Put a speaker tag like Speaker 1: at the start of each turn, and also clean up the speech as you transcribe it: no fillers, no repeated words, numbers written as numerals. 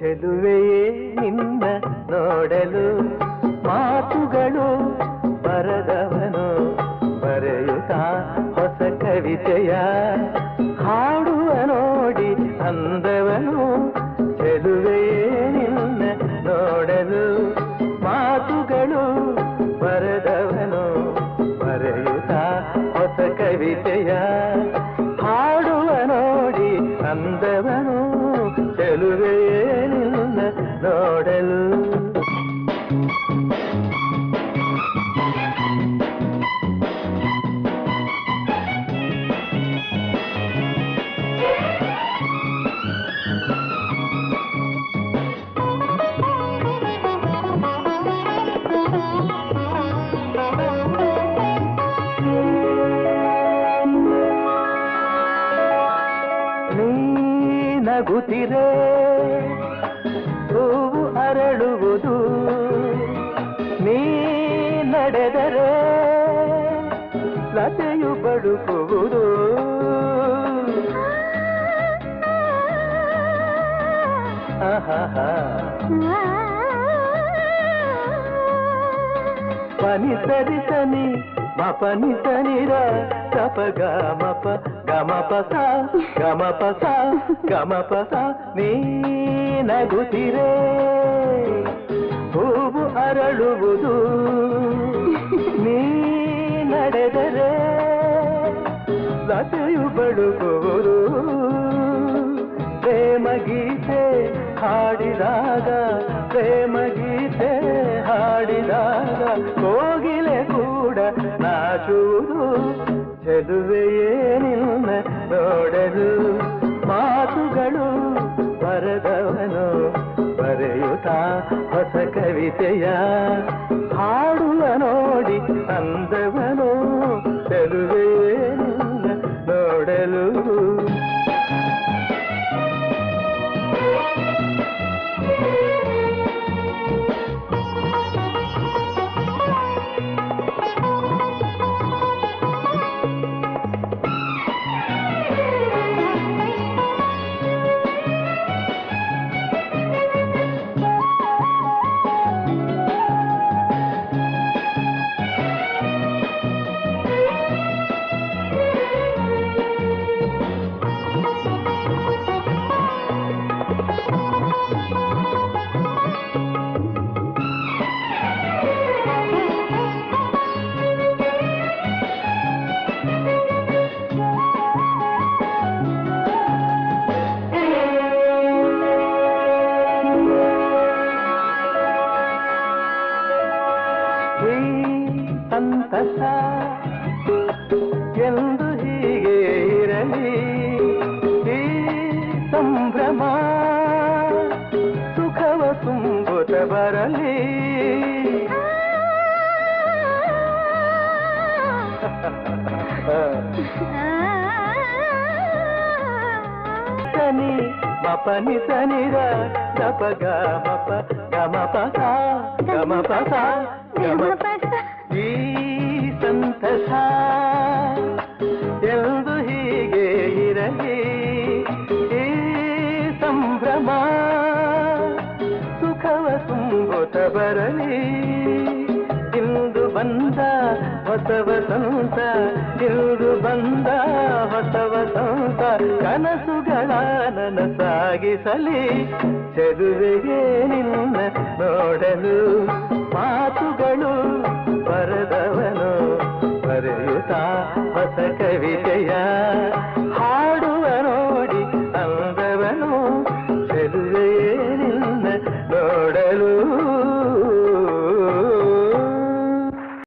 Speaker 1: ಚೆಲುವೆಯೇ ನಿನ್ನ ನೋಡಲು ಮಾತುಗಳು ಬರದವನು ಬರೆಯುತ್ತಾ ಹೊಸ ಕವಿತೆಯ ಹಾಡುವ ನೋಡಿ ಅಂದವನು. ಚೆಲುವೆಯೇ ನಿನ್ನ ನೋಡಲು ಮಾತುಗಳು ಬರದವನು ಬರೆಯುತ್ತಾ ಹೊಸ ಕವಿತೆಯ ಹಾಡುವ ನೋಡಿ ಅಂದವನು. ಚೆಲುವೆಯೇ ನಿನ್ನ ನೋಡಲು ನಗುತ್ತಿರೆ ಹೂವು ಅರಳುವುದು, ನೀ ನಡೆದರೆ ಲತೆಯು ಬಡುಕುವುದು. ಪನಿ ಸರಿ ಸನಿ ಮಪನಿ ಸನಿರ ತಪ ಗಮಪ ಗಮಪಸ ಗಮಪಸ ಗಮಪಸ. ನೀ ನಗುತ್ತಿರೆ ಹೂವು ಅರಳುವುದು, ನೀ ನಡೆದರೆ ಲತೆಯು ಬಡುಕುವುದು. ಪ್ರೇಮ ಗೀತೆ ಹಾಡಿದಾಗ ಪ್ರೇಮ ಗೀತೆ ಹಾಡಿದಾಗ ಕೋಗಿಲೆ ಕೂಡ ನಾಚುವುದು. ಚೆಲುವೆಯೇ ನಿನ್ನ ನೋಡಲು ಮಾತುಗಳು ಬರದವನು ಬರೆಯುತ್ತಾ ಹೊಸ ಕವಿತೆಯ ಹಾಡುವ ನೋಡಿ ಅಂದವನು. ಚೆಲುವೆಯೇ ನಿನ್ನ ನೋಡಲು ಸಂತಸ ಎಂದು ಹೀಗೆ ಇರಲಿ, ಈ ಸಂಭ್ರಮ ಸುಖವ ತುಂಬುತ್ತ ಬರಲಿ. ಸನಿ ಮಪನಿ ಸನಿರ ದಪ ಗಮಪ ಗಮಪಸ ಗಮಪಸ ಗಮಪಸ. ಈ ಸಂತಸ ಎಂದು ಹೀಗೆ ಇರಲಿ, ಈ ಸಂಭ್ರಮ ಸುಖವ ತುಂಬುತ್ತ ಬರಲಿ. ಇಂದು ಬಂದ ಹೊಸ ವಸಂತ, ಇಂದು ಬಂದ ಹೊಸ ವಸಂತ, ಕನಸುಗಳ ನನಸಾಗಿಸಲಿ. ಚೆಲುವೆಯೇ ನಿನ್ನ ನೋಡಲು ಮಾತುಗಳು ಬರದವನು